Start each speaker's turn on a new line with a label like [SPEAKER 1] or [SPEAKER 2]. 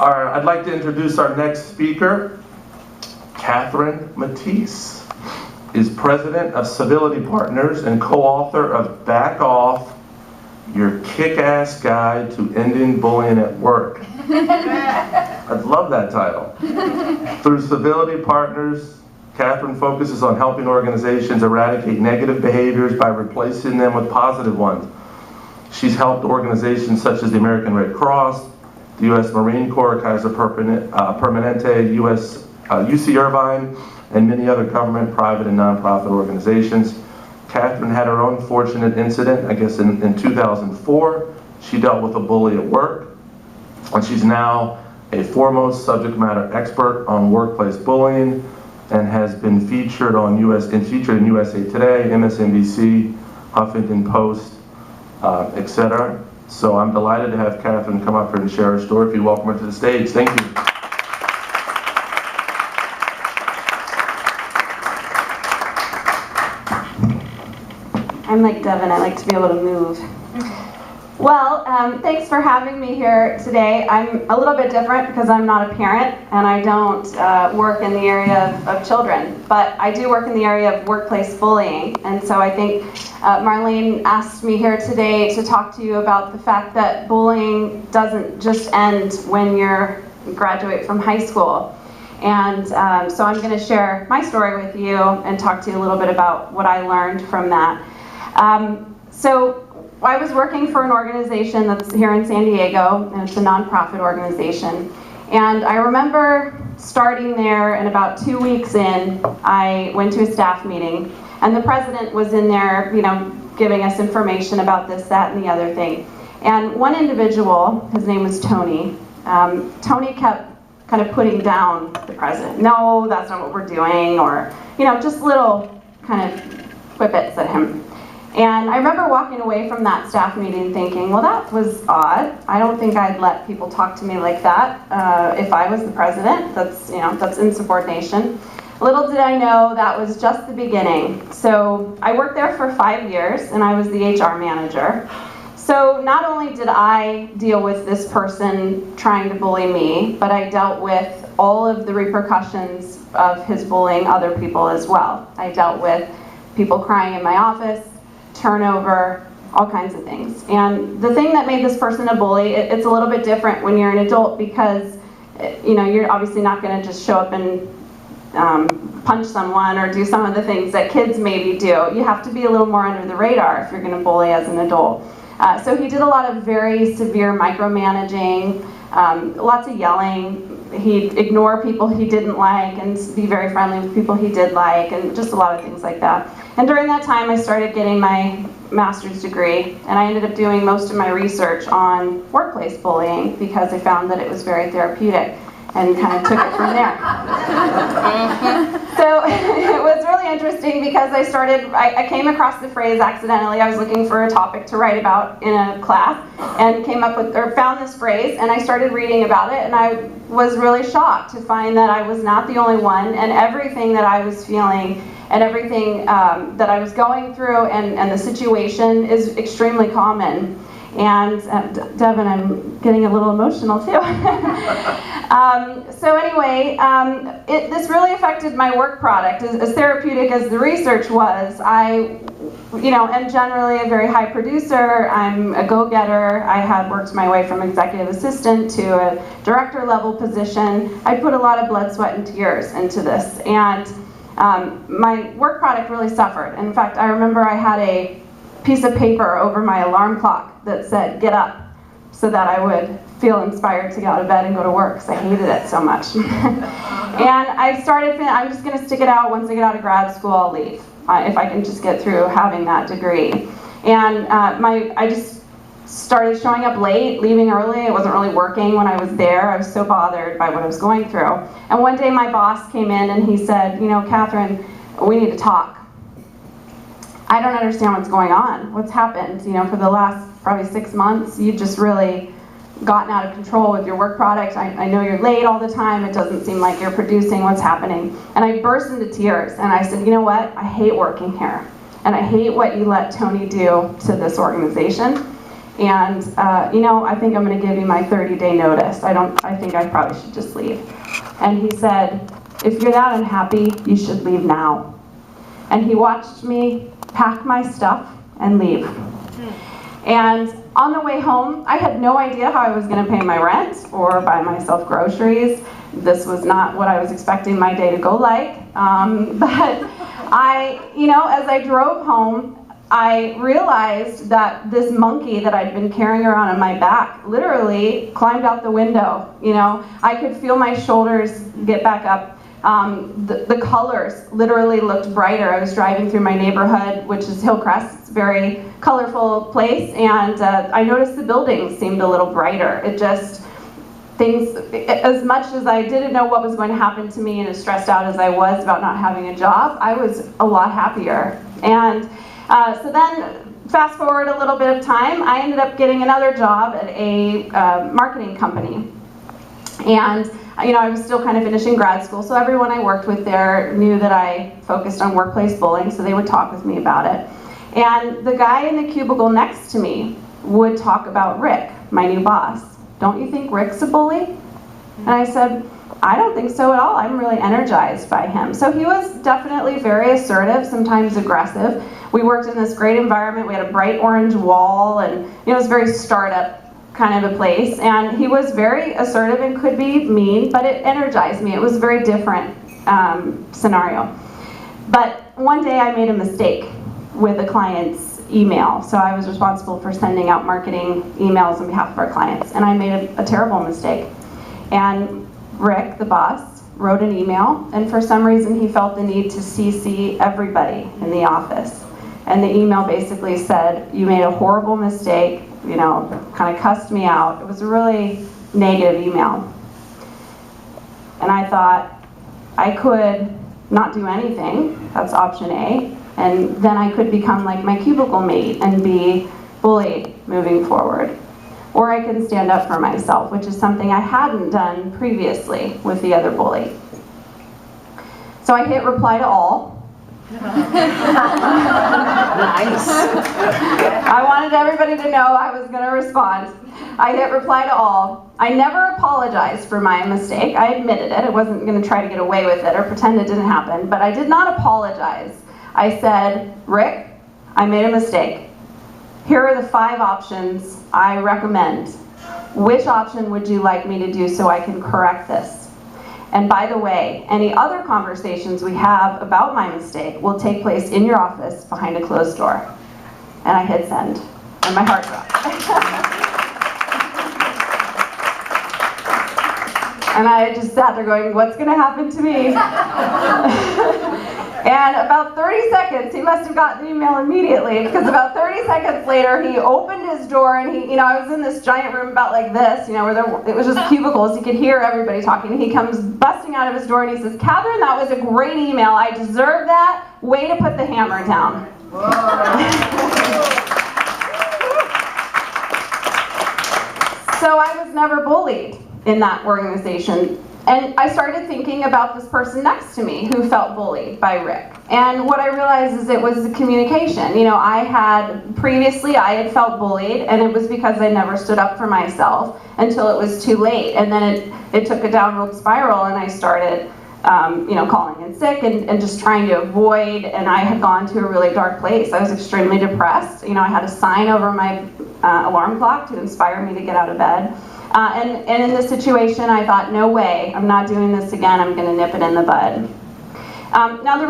[SPEAKER 1] I'd like to introduce our next speaker. Catherine Matisse is president of Civility Partners and co-author of Back Off, Your Kick-Ass Guide to Ending Bullying at Work. I'd love that title. Through Civility Partners, Catherine focuses on helping organizations eradicate negative behaviors by replacing them with positive ones. She's helped organizations such as the American Red Cross, the U.S. Marine Corps, Kaiser Permanente, UC Irvine, and many other government, private, and nonprofit organizations. Catherine had her own fortunate incident, I guess in 2004. She dealt with a bully at work, and she's now a foremost subject matter expert on workplace bullying and has been featured in USA Today, MSNBC, Huffington Post, etc. So I'm delighted to have Catherine come up here and share her story. If you welcome her to the stage, thank you.
[SPEAKER 2] I'm like Devin, I like to be able to move. Well, thanks for having me here today. I'm a little bit different because I'm not a parent and I don't work in the area of children, but I do work in the area of workplace bullying. And so I think Marlene asked me here today to talk to you about the fact that bullying doesn't just end when you graduate from high school. And so I'm going to share my story with you and talk to you a little bit about what I learned from that. So I was working for an organization that's here in San Diego, and it's a nonprofit organization. And I remember starting there, and about 2 weeks in, I went to a staff meeting, and the president was in there, giving us information about this, that, and the other thing. And one individual, his name was Tony, Tony kept kind of putting down the president. No, that's not what we're doing, or, just little kind of whippets at him. And I remember walking away from that staff meeting thinking, well, that was odd. I don't think I'd let people talk to me like that if I was the president. That's insubordination. Little did I know that was just the beginning. So I worked there for 5 years, and I was the HR manager. So not only did I deal with this person trying to bully me, but I dealt with all of the repercussions of his bullying other people as well. I dealt with people crying in my office, turnover, all kinds of things. And the thing that made this person a bully, it's a little bit different when you're an adult because you're obviously not going to just show up and punch someone or do some of the things that kids maybe do. You have to be a little more under the radar if you're going to bully as an adult. So he did a lot of very severe micromanaging, lots of yelling. He'd ignore people he didn't like and be very friendly with people he did like, and just a lot of things like that. And during that time, I started getting my master's degree, and I ended up doing most of my research on workplace bullying because I found that it was very therapeutic, and kind of took it from there. So it was really interesting because I came across the phrase accidentally. I was looking for a topic to write about in a class and found this phrase, and I started reading about it, and I was really shocked to find that I was not the only one, and everything that I was feeling and everything that I was going through and the situation is extremely common. And Devin, I'm getting a little emotional too. So anyway, this really affected my work product. As therapeutic as the research was, I am generally a very high producer. I'm a go-getter. I had worked my way from executive assistant to a director level position. I put a lot of blood, sweat, and tears into this. And my work product really suffered. In fact, I remember I had a piece of paper over my alarm clock that said, "Get up," so that I would feel inspired to get out of bed and go to work because I hated it so much. And I started feeling, I'm just going to stick it out. Once I get out of grad school, I'll leave, if I can just get through having that degree. And I just started showing up late, leaving early. I wasn't really working when I was there. I was so bothered by what I was going through. And one day my boss came in and he said, Catherine, we need to talk. I don't understand what's going on. What's happened? For the last probably 6 months, you've just really gotten out of control with your work product. I know you're late all the time. It doesn't seem like you're producing. What's happening? And I burst into tears and I said, you know what? I hate working here. And I hate what you let Tony do to this organization. And, I think I'm going to give you my 30-day notice. I think I probably should just leave. And he said, if you're that unhappy, you should leave now. And he watched me pack my stuff and leave. And on the way home, I had no idea how I was going to pay my rent or buy myself groceries. This was not what I was expecting my day to go like. But as I drove home, I realized that this monkey that I'd been carrying around on my back literally climbed out the window. I could feel my shoulders get back up. The colors literally looked brighter. I was driving through my neighborhood, which is Hillcrest. It's a very colorful place, and I noticed the buildings seemed a little brighter. As much as I didn't know what was going to happen to me and as stressed out as I was about not having a job, I was a lot happier. And so then, fast forward a little bit of time, I ended up getting another job at a marketing company. And I was still kind of finishing grad school, so everyone I worked with there knew that I focused on workplace bullying, so they would talk with me about it. And the guy in the cubicle next to me would talk about Rick, my new boss. Don't you think Rick's a bully? And I said, I don't think so at all. I'm really energized by him. So he was definitely very assertive, sometimes aggressive. We worked in this great environment. We had a bright orange wall, and it was very startup kind of a place. And he was very assertive and could be mean, but it energized me. It was a very different scenario. But one day I made a mistake with a client's email. So I was responsible for sending out marketing emails on behalf of our clients, and I made a terrible mistake. And Rick, the boss, wrote an email, and for some reason he felt the need to CC everybody in the office. And the email basically said, you made a horrible mistake, kind of cussed me out. It was a really negative email. And I thought, I could not do anything, that's option A, and then I could become like my cubicle mate and be bullied moving forward. Or I can stand up for myself, which is something I hadn't done previously with the other bully. So I hit reply to all. Nice. I wanted everybody to know I was going to respond. I hit reply to all. I never apologized for my mistake. I admitted it. I wasn't going to try to get away with it or pretend it didn't happen, but I did not apologize. I said, Rick, I made a mistake. Here are the 5 options I recommend. Which option would you like me to do so I can correct this? And by the way, any other conversations we have about my mistake will take place in your office behind a closed door. And I hit send, and my heart dropped. And I just sat there going, what's going to happen to me? And about 30 seconds, he must have gotten the email immediately, because about 30 seconds later, he opened his door, and I was in this giant room about like this, where it was just cubicles. You could hear everybody talking. He comes busting out of his door, and he says, Catherine, that was a great email. I deserve that. Way to put the hammer down. So I was never bullied in that organization. And I started thinking about this person next to me who felt bullied by Rick. And what I realized is it was the communication. Previously I had felt bullied, and it was because I never stood up for myself until it was too late. And then it took a downward spiral, and I started calling in sick and just trying to avoid, and I had gone to a really dark place. I was extremely depressed. I had a sign over my alarm clock to inspire me to get out of bed. And in this situation, I thought, no way, I'm not doing this again, I'm going to nip it in the bud. Now the